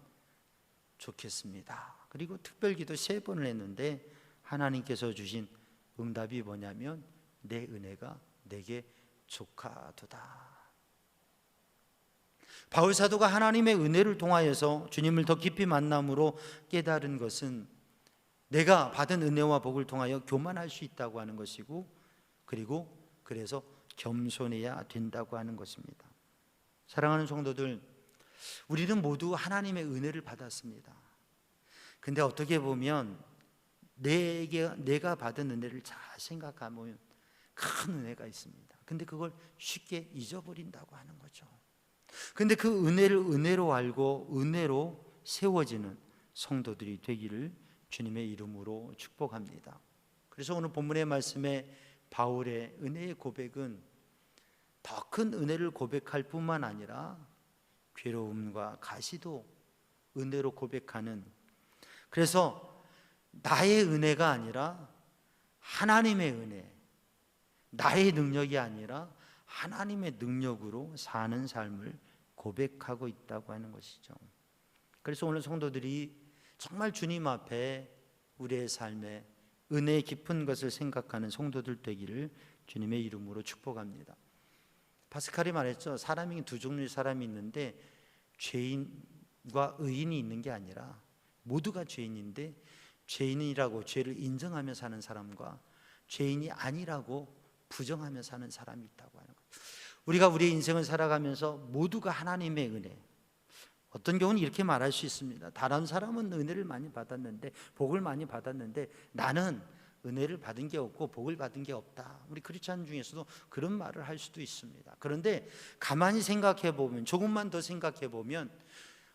좋겠습니다. 그리고 특별기도 3번을 했는데 하나님께서 주신 응답이 뭐냐면 내 은혜가 내게 족하도다. 바울 사도가 하나님의 은혜를 통하여서 주님을 더 깊이 만남으로 깨달은 것은 내가 받은 은혜와 복을 통하여 교만할 수 있다고 하는 것이고, 그리고 그래서 겸손해야 된다고 하는 것입니다. 사랑하는 성도들, 우리는 모두 하나님의 은혜를 받았습니다. 근데 어떻게 보면 내가 받은 은혜를 잘 생각하면 큰 은혜가 있습니다. 근데 그걸 쉽게 잊어버린다고 하는 거죠. 근데 그 은혜를 은혜로 알고 은혜로 세워지는 성도들이 되기를 주님의 이름으로 축복합니다. 그래서 오늘 본문의 말씀에 바울의 은혜의 고백은 더 큰 은혜를 고백할 뿐만 아니라 괴로움과 가시도 은혜로 고백하는 그래서 나의 은혜가 아니라 하나님의 은혜, 나의 능력이 아니라 하나님의 능력으로 사는 삶을 고백하고 있다고 하는 것이죠. 그래서 오늘 성도들이 정말 주님 앞에 우리의 삶에 은혜 깊은 것을 생각하는 성도들 되기를 주님의 이름으로 축복합니다. 파스칼이 말했죠. 사람이 두 종류의 사람이 있는데 죄인과 의인이 있는 게 아니라 모두가 죄인인데 죄인이라고 죄를 인정하며 사는 사람과 죄인이 아니라고 부정하며 사는 사람이 있다고 하는 거예요. 우리가 우리의 인생을 살아가면서 모두가 하나님의 은혜, 어떤 경우는 이렇게 말할 수 있습니다. 다른 사람은 은혜를 많이 받았는데, 복을 많이 받았는데 나는 은혜를 받은 게 없고 복을 받은 게 없다. 우리 크리스찬 중에서도 그런 말을 할 수도 있습니다. 그런데 가만히 생각해 보면, 조금만 더 생각해 보면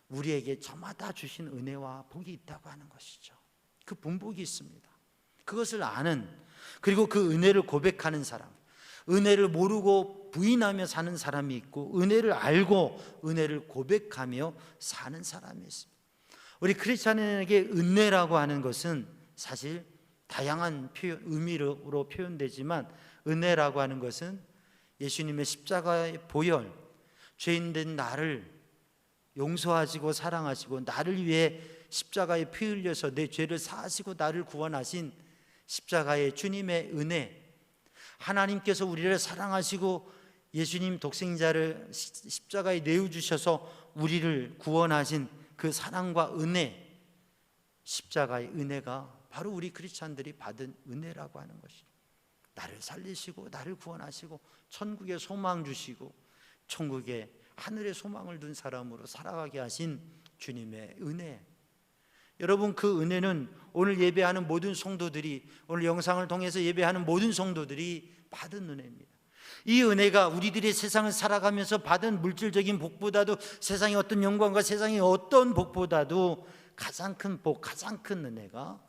우리에게 저마다 주신 은혜와 복이 있다고 하는 것이죠. 그 분복이 있습니다. 그것을 아는, 그리고 그 은혜를 고백하는 사람, 은혜를 모르고 부인하며 사는 사람이 있고, 은혜를 알고 은혜를 고백하며 사는 사람이 있습니다. 우리 크리스찬에게 은혜라고 하는 것은 사실 다양한 의미로 표현되지만, 은혜라고 하는 것은 예수님의 십자가의 보혈, 죄인된 나를 용서하시고 사랑하시고 나를 위해 십자가에 피 흘려서 내 죄를 사하시고 나를 구원하신 십자가의 주님의 은혜, 하나님께서 우리를 사랑하시고 예수님 독생자를 십자가에 내어주셔서 우리를 구원하신 그 사랑과 은혜, 십자가의 은혜가 바로 우리 크리스찬들이 받은 은혜라고 하는 것입니다. 나를 살리시고 나를 구원하시고 천국에 소망 주시고 천국에 하늘에 소망을 둔 사람으로 살아가게 하신 주님의 은혜. 여러분, 그 은혜는 오늘 예배하는 모든 성도들이, 오늘 영상을 통해서 예배하는 모든 성도들이 받은 은혜입니다. 이 은혜가 우리들이 세상을 살아가면서 받은 물질적인 복보다도, 세상의 어떤 영광과 세상의 어떤 복보다도 가장 큰 복, 가장 큰 은혜가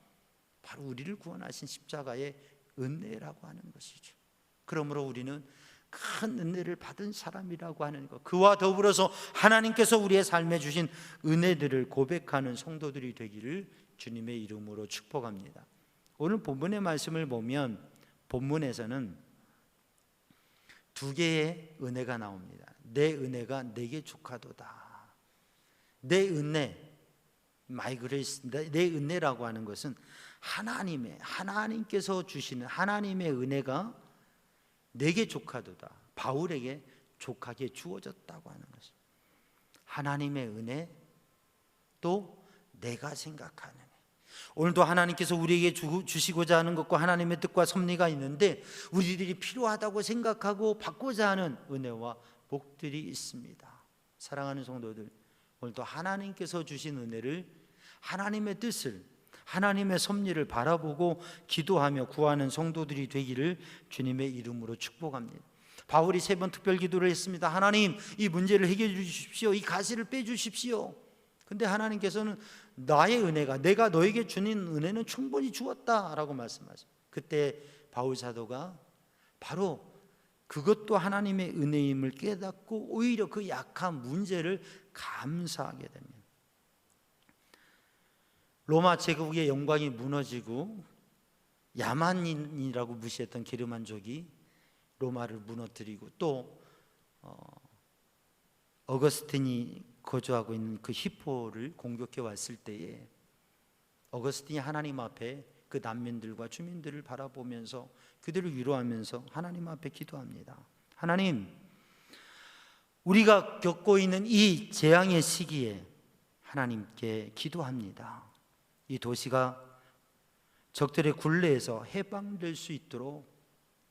바로 우리를 구원하신 십자가의 은혜라고 하는 것이죠. 그러므로 우리는 큰 은혜를 받은 사람이라고 하는 것, 그와 더불어서 하나님께서 우리의 삶에 주신 은혜들을 고백하는 성도들이 되기를 주님의 이름으로 축복합니다. 오늘 본문의 말씀을 보면 본문에서는 두 개의 은혜가 나옵니다. 내 은혜가 내게 족하도다. 내 은혜, 마이 그레이스, 내 은혜라고 하는 것은 하나님께서 주시는 하나님의 은혜가 내게 족하도다. 바울에게 족하게 주어졌다고 하는 것입니다. 하나님의 은혜, 또 내가 생각하는 은혜. 오늘도 하나님께서 우리에게 주시고자 하는 것과 하나님의 뜻과 섭리가 있는데, 우리들이 필요하다고 생각하고 받고자 하는 은혜와 복들이 있습니다. 사랑하는 성도들, 오늘도 하나님께서 주신 은혜를, 하나님의 뜻을, 하나님의 섭리를 바라보고 기도하며 구하는 성도들이 되기를 주님의 이름으로 축복합니다. 바울이 3번 특별 기도를 했습니다. 하나님, 이 문제를 해결해 주십시오. 이 가시를 빼주십시오. 근데 하나님께서는 나의 은혜가, 내가 너에게 주는 은혜는 충분히 주었다라고 말씀하십니다. 그때 바울 사도가 바로 그것도 하나님의 은혜임을 깨닫고 오히려 그 약한 문제를 감사하게 됩니다. 로마 제국의 영광이 무너지고 야만인이라고 무시했던 게르만족이 로마를 무너뜨리고, 또 어거스틴이 거주하고 있는 그 히포를 공격해 왔을 때에 어거스틴이 하나님 앞에 그 난민들과 주민들을 바라보면서 그들을 위로하면서 하나님 앞에 기도합니다. 하나님, 우리가 겪고 있는 이 재앙의 시기에 하나님께 기도합니다. 이 도시가 적들의 굴레에서 해방될 수 있도록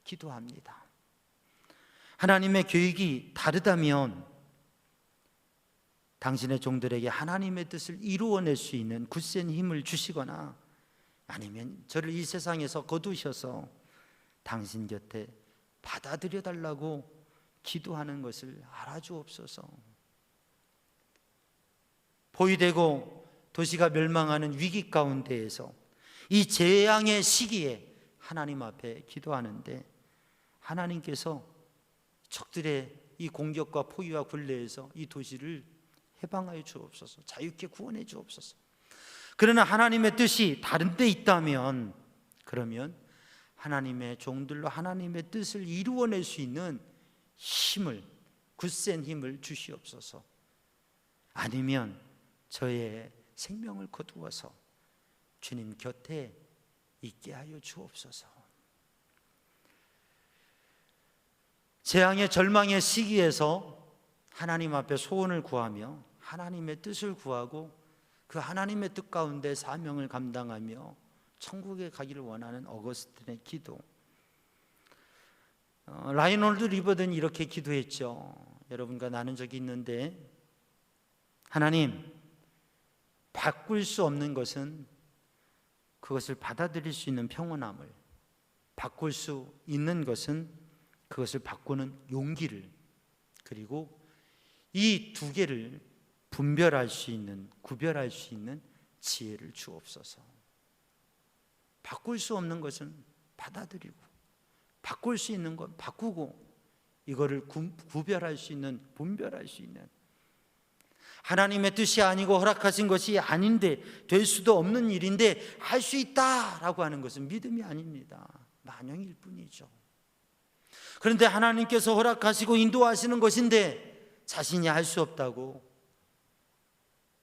기도합니다. 하나님의 계획이 다르다면 당신의 종들에게 하나님의 뜻을 이루어낼 수 있는 굳센 힘을 주시거나, 아니면 저를 이 세상에서 거두셔서 당신 곁에 받아들여 달라고 기도하는 것을 알아주옵소서. 포위되고 도시가 멸망하는 위기 가운데에서 이 재앙의 시기에 하나님 앞에 기도하는데, 하나님께서 적들의 이 공격과 포위와 굴레에서 이 도시를 해방하여 주옵소서. 자유케 구원해 주옵소서. 그러나 하나님의 뜻이 다른 데 있다면, 그러면 하나님의 종들로 하나님의 뜻을 이루어낼 수 있는 힘을, 굳센 힘을 주시옵소서. 아니면 저의 생명을 거두어서 주님 곁에 있게 하여 주옵소서. 재앙의 절망의 시기에서 하나님 앞에 소원을 구하며 하나님의 뜻을 구하고 그 하나님의 뜻 가운데 사명을 감당하며 천국에 가기를 원하는 어거스틴의 기도. 라이놀드 리버든 이렇게 기도했죠. 여러분과 나눈 적이 있는데, 하나님, 바꿀 수 없는 것은 그것을 받아들일 수 있는 평온함을, 바꿀 수 있는 것은 그것을 바꾸는 용기를, 그리고 이 두 개를 분별할 수 있는, 구별할 수 있는 지혜를 주옵소서. 바꿀 수 없는 것은 받아들이고, 바꿀 수 있는 것 바꾸고, 이거를 구별할 수 있는, 분별할 수 있는, 하나님의 뜻이 아니고 허락하신 것이 아닌데, 될 수도 없는 일인데 할 수 있다라고 하는 것은 믿음이 아닙니다. 만영일 뿐이죠. 그런데 하나님께서 허락하시고 인도하시는 것인데 자신이 할 수 없다고,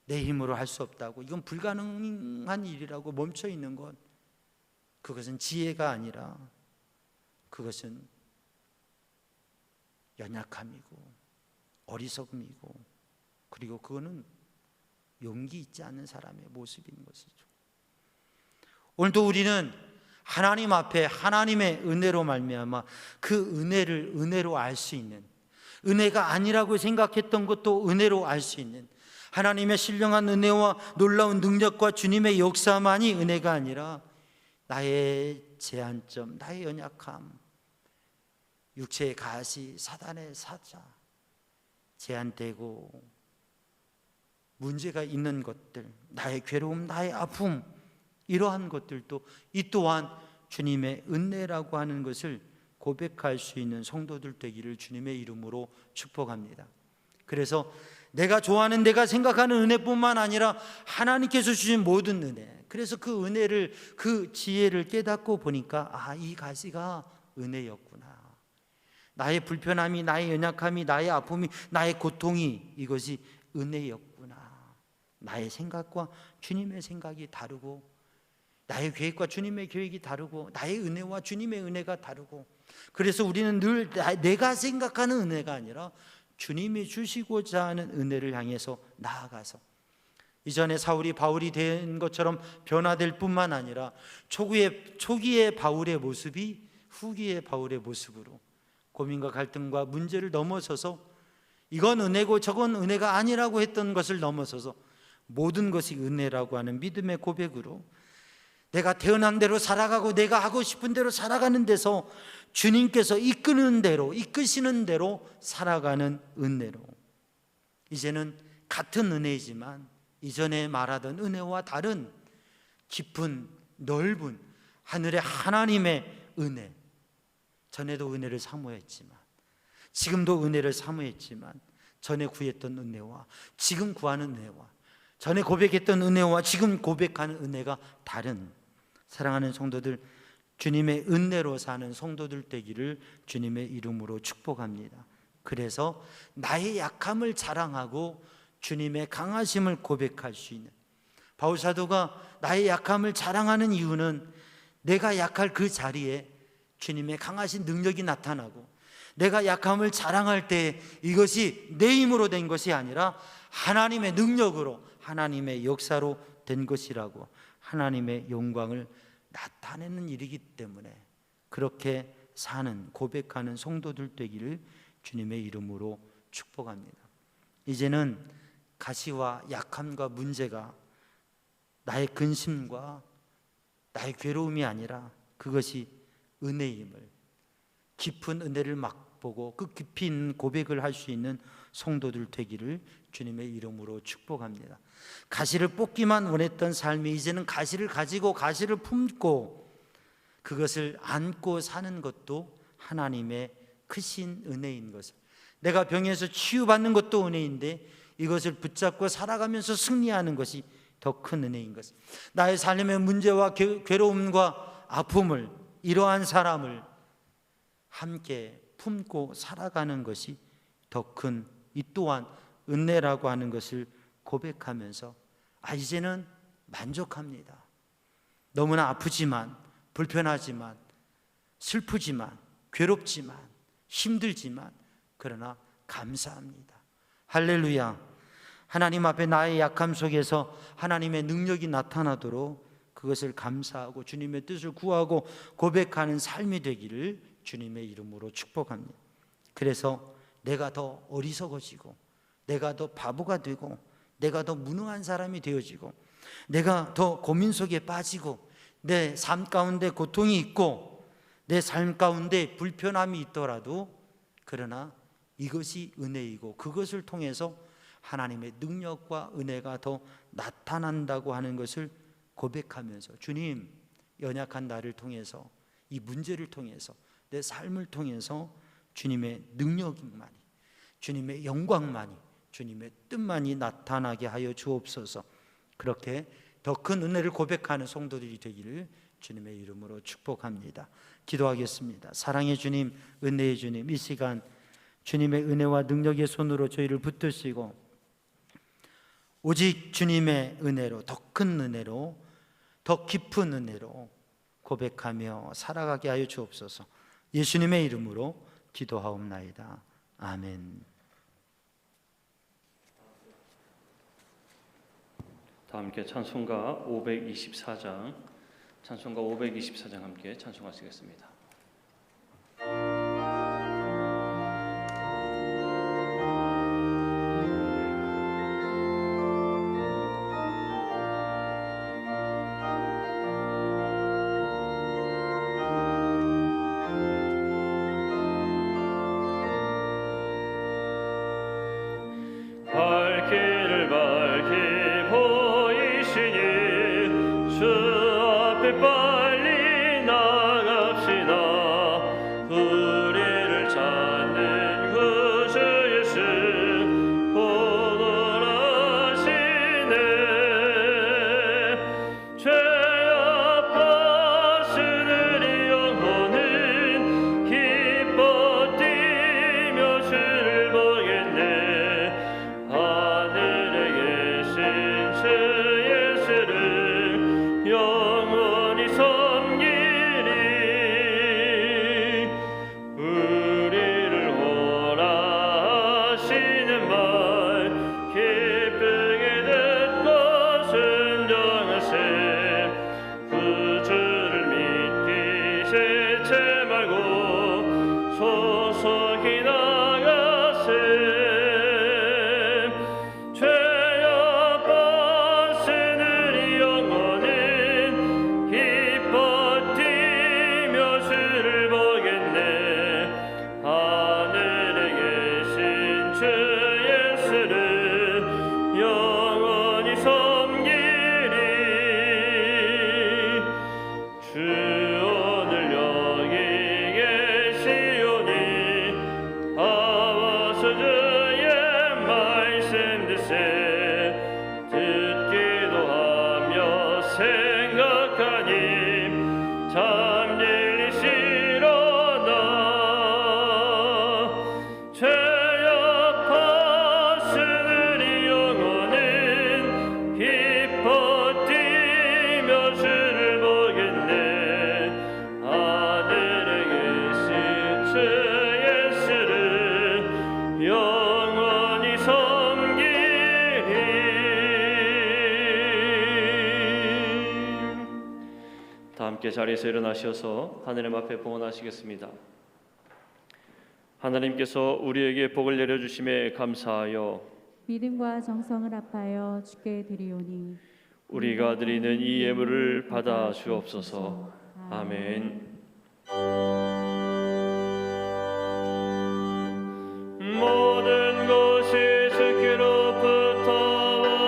내 힘으로 할 수 없다고, 이건 불가능한 일이라고 멈춰 있는 것, 그것은 지혜가 아니라 그것은 연약함이고 어리석음이고, 그리고 그거는 용기 있지 않은 사람의 모습인 것이죠. 오늘도 우리는 하나님 앞에 하나님의 은혜로 말미암아 그 은혜를 은혜로 알 수 있는, 은혜가 아니라고 생각했던 것도 은혜로 알 수 있는, 하나님의 신령한 은혜와 놀라운 능력과 주님의 역사만이 은혜가 아니라 나의 제한점, 나의 연약함, 육체의 가시, 사단의 사자, 제한되고 문제가 있는 것들, 나의 괴로움, 나의 아픔, 이러한 것들도 이 또한 주님의 은혜라고 하는 것을 고백할 수 있는 성도들 되기를 주님의 이름으로 축복합니다. 그래서 내가 좋아하는, 내가 생각하는 은혜뿐만 아니라 하나님께서 주신 모든 은혜, 그래서 그 은혜를, 그 지혜를 깨닫고 보니까 아, 이 가시가 은혜였구나. 나의 불편함이, 나의 연약함이, 나의 아픔이, 나의 고통이 이것이 은혜였구나. 나의 생각과 주님의 생각이 다르고, 나의 계획과 주님의 계획이 다르고, 나의 은혜와 주님의 은혜가 다르고, 그래서 우리는 늘 내가 생각하는 은혜가 아니라 주님이 주시고자 하는 은혜를 향해서 나아가서, 이전에 사울이 바울이 된 것처럼 변화될 뿐만 아니라 초기의 바울의 모습이 후기의 바울의 모습으로 고민과 갈등과 문제를 넘어서서 이건 은혜고 저건 은혜가 아니라고 했던 것을 넘어서서 모든 것이 은혜라고 하는 믿음의 고백으로 내가 태어난 대로 살아가고 내가 하고 싶은 대로 살아가는 데서 주님께서 이끄는 대로, 이끄시는 대로 살아가는 은혜로, 이제는 같은 은혜이지만 이전에 말하던 은혜와 다른 깊은 넓은 하늘의 하나님의 은혜, 전에도 은혜를 사모했지만, 지금도 은혜를 사모했지만, 전에 구했던 은혜와 지금 구하는 은혜와 전에 고백했던 은혜와 지금 고백하는 은혜가 다른, 사랑하는 성도들, 주님의 은혜로 사는 성도들 되기를 주님의 이름으로 축복합니다. 그래서 나의 약함을 자랑하고 주님의 강하심을 고백할 수 있는, 바울 사도가 나의 약함을 자랑하는 이유는 내가 약할 그 자리에 주님의 강하신 능력이 나타나고, 내가 약함을 자랑할 때 이것이 내 힘으로 된 것이 아니라 하나님의 능력으로, 하나님의 역사로 된 것이라고, 하나님의 영광을 나타내는 일이기 때문에 그렇게 사는, 고백하는 성도들 되기를 주님의 이름으로 축복합니다. 이제는 가시와 약함과 문제가 나의 근심과 나의 괴로움이 아니라 그것이 은혜임을, 깊은 은혜를 맛보고 그 깊이 있는 고백을 할 수 있는 성도들 되기를 주님의 이름으로 축복합니다. 가시를 뽑기만 원했던 삶이 이제는 가시를 가지고 가시를 품고 그것을 안고 사는 것도 하나님의 크신 은혜인 것을, 내가 병에서 치유받는 것도 은혜인데 이것을 붙잡고 살아가면서 승리하는 것이 더 큰 은혜인 것을, 나의 삶의 문제와 괴로움과 아픔을, 이러한 사람을 함께 품고 살아가는 것이 더 큰 이 또한 은혜라고 하는 것을 고백하면서 이제는 만족합니다. 너무나 아프지만, 불편하지만, 슬프지만, 괴롭지만, 힘들지만, 그러나 감사합니다. 할렐루야. 하나님 앞에 나의 약함 속에서 하나님의 능력이 나타나도록 그것을 감사하고 주님의 뜻을 구하고 고백하는 삶이 되기를 주님의 이름으로 축복합니다. 그래서 내가 더 어리석어지고, 내가 더 바보가 되고, 내가 더 무능한 사람이 되어지고, 내가 더 고민 속에 빠지고, 내 삶 가운데 고통이 있고, 내 삶 가운데 불편함이 있더라도, 그러나 이것이 은혜이고 그것을 통해서 하나님의 능력과 은혜가 더 나타난다고 하는 것을 고백하면서, 주님, 연약한 나를 통해서, 이 문제를 통해서, 내 삶을 통해서 주님의 능력만이, 주님의 영광만이, 주님의 뜻만이 나타나게 하여 주옵소서. 그렇게 더 큰 은혜를 고백하는 성도들이 되기를 주님의 이름으로 축복합니다. 기도하겠습니다. 사랑의 주님, 은혜의 주님, 이 시간 주님의 은혜와 능력의 손으로 저희를 붙드시고 오직 주님의 은혜로, 더 큰 은혜로, 더 깊은 은혜로 고백하며 살아가게 하여 주옵소서. 예수님의 이름으로 기도하옵나이다. 아멘. 다 함께 찬송가 524장, 찬송가 524장 함께 찬송하시겠습니다. 자리에서 일어나셔서 하나님 앞에 봉헌하시겠습니다. 하나님께서 우리에게 복을 내려주심에 감사하여 믿음과 정성을 합하여 주께 드리오니 우리가 드리는 이 예물을 받아 주옵소서. 아멘. 모든 것이 주께로부터 드리나이다.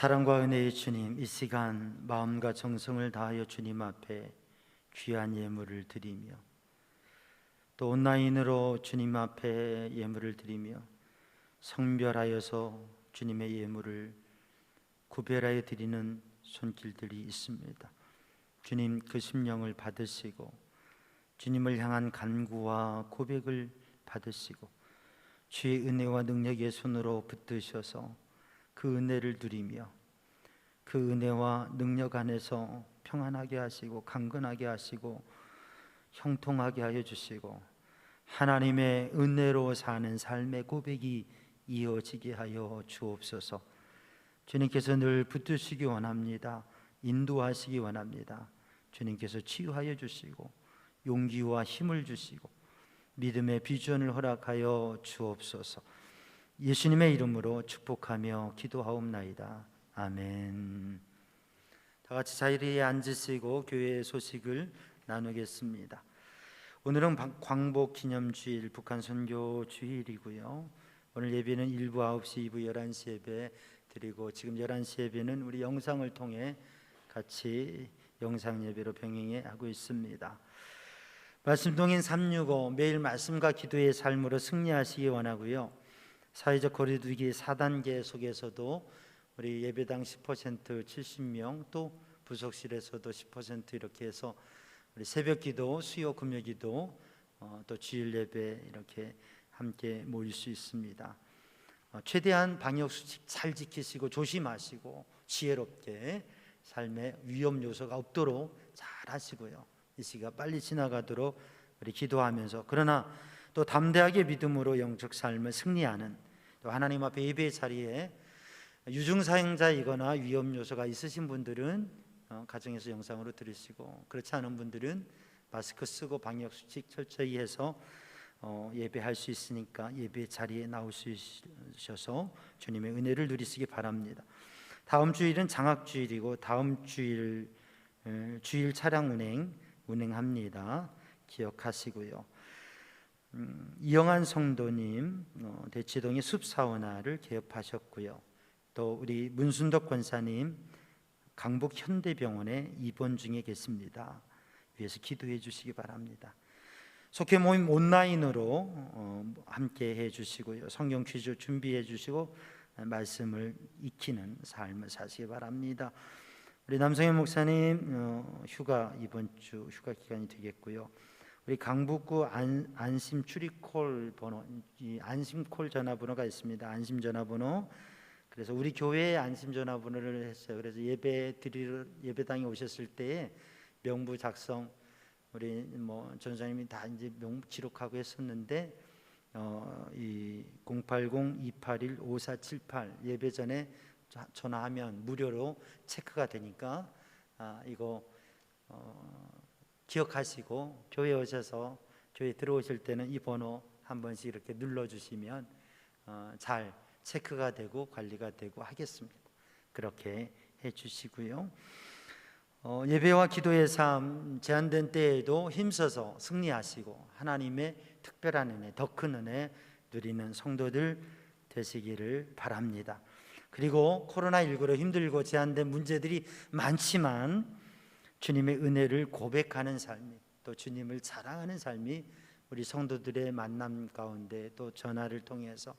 사랑과 은혜의 주님, 이 시간 마음과 정성을 다하여 주님 앞에 귀한 예물을 드리며 또 온라인으로 주님 앞에 예물을 드리며 성별하여서 주님의 예물을 구별하여 드리는 손길들이 있습니다. 주님 그 심령을 받으시고 주님을 향한 간구와 고백을 받으시고 주의 은혜와 능력의 손으로 붙드셔서 그 은혜를 누리며 그 은혜와 능력 안에서 평안하게 하시고 강건하게 하시고 형통하게 하여 주시고 하나님의 은혜로 사는 삶의 고백이 이어지게 하여 주옵소서. 주님께서 늘 붙드시기 원합니다. 인도하시기 원합니다. 주님께서 치유하여 주시고 용기와 힘을 주시고 믿음의 비전을 허락하여 주옵소서. 예수님의 이름으로 축복하며 기도하옵나이다. 아멘. 다 같이 자리에 앉으시고 교회의 소식을 나누겠습니다. 오늘은 광복 기념주일, 북한 선교 주일이고요. 오늘 예배는 1부 9시, 2부 11시 예배 드리고 지금 11시 예배는 우리 영상을 통해 같이 영상 예배로 병행해 하고 있습니다. 말씀 동인 365 매일 말씀과 기도의 삶으로 승리하시기 원하고요. 사회적 거리두기 4단계 속에서도 우리 예배당 10% 70명 또 부속실에서도 10% 이렇게 해서 우리 새벽 기도, 수요 금요 기도 또 주일 예배 이렇게 함께 모일 수 있습니다. 최대한 방역 수칙 잘 지키시고 조심하시고 지혜롭게 삶의 위험 요소가 없도록 잘 하시고요. 이 시기가 빨리 지나가도록 우리 기도하면서 그러나 또 담대하게 믿음으로 영적 삶을 승리하는 또 하나님 앞에 예배의 자리에 유증사행자이거나 위험 요소가 있으신 분들은 가정에서 영상으로 들으시고 그렇지 않은 분들은 마스크 쓰고 방역 수칙 철저히 해서 예배할 수 있으니까 예배 자리에 나올 수 있으셔서 주님의 은혜를 누리시기 바랍니다. 다음 주일은 장학주일이고 다음 주일 차량 운행합니다. 기억하시고요. 이영한 성도님 대치동의 숲사우나를 개업하셨고요. 또 우리 문순덕 권사님 강북 현대병원에 입원 중에 계십니다. 위해서 기도해 주시기 바랍니다. 속회 모임 온라인으로 함께 해주시고요. 성경 퀴즈 준비해 주시고 말씀을 익히는 삶을 사시기 바랍니다. 우리 남성현 목사님 이번 주 휴가 기간이 되겠고요. 우리 강북구 안심 출입콜 번호, 이 안심콜 전화번호가 있습니다. 안심 전화번호. 그래서 우리 교회에 안심 전화번호를 했어요. 그래서 예배당에 오셨을 때에 명부 작성 우리 전사님이 다 이제 명부 기록하고 했었는데 이 080-281-5478 예배 전에 전화하면 무료로 체크가 되니까 이거 기억하시고 교회 오셔서 교회 들어오실 때는 이 번호 한 번씩 이렇게 눌러주시면 잘 체크가 되고 관리가 되고 하겠습니다. 그렇게 해주시고요. 예배와 기도의 삶 제한된 때에도 힘써서 승리하시고 하나님의 특별한 은혜, 더 큰 은혜 누리는 성도들 되시기를 바랍니다. 그리고 코로나19로 힘들고 제한된 문제들이 많지만 주님의 은혜를 고백하는 삶이 또 주님을 자랑하는 삶이 우리 성도들의 만남 가운데 또 전화를 통해서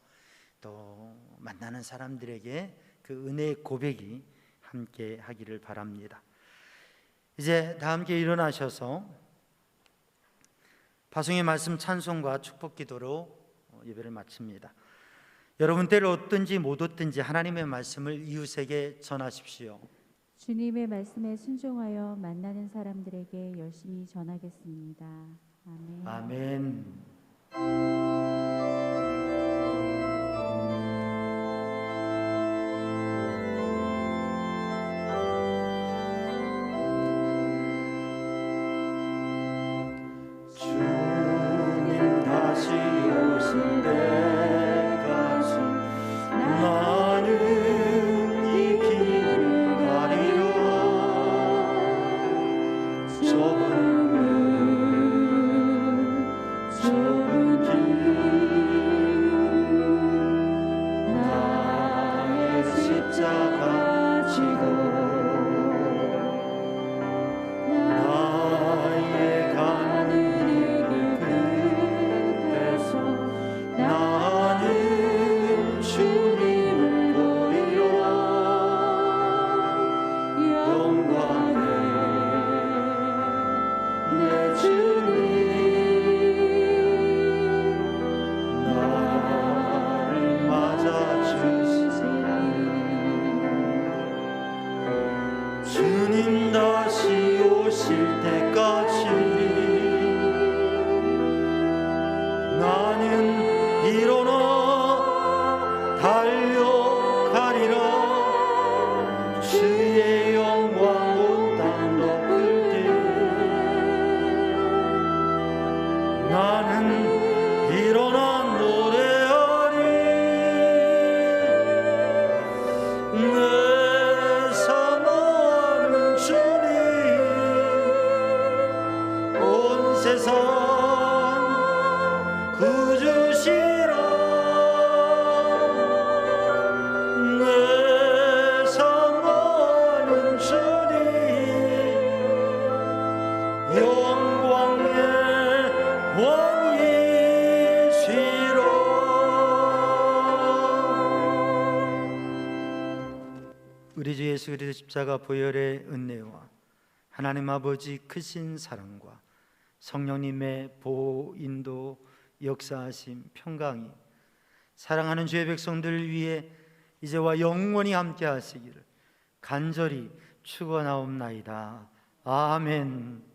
또 만나는 사람들에게 그 은혜의 고백이 함께 하기를 바랍니다. 이제 다 함께 일어나셔서 파송의 말씀 찬송과 축복 기도로 예배를 마칩니다. 여러분 때를 얻든지 못 얻든지 하나님의 말씀을 이웃에게 전하십시오. 주님의 말씀에 순종하여 만나는 사람들에게 열심히 전하겠습니다. 아멘. 아멘. 주님 다시 오실 때까지 나는 이 길을 가리라. 좁은 길 세상 구주시라 내 사모하는 주님 영광의 왕이시라. 우리 주 예수 그리스도 십자가 보혈의 은혜와 하나님 아버지 크신 사랑과 성령님의 보호, 인도, 역사하심, 평강이 사랑하는 주의 백성들 위해 이제와 영원히 함께 하시기를 간절히 축원하옵나이다. 아멘.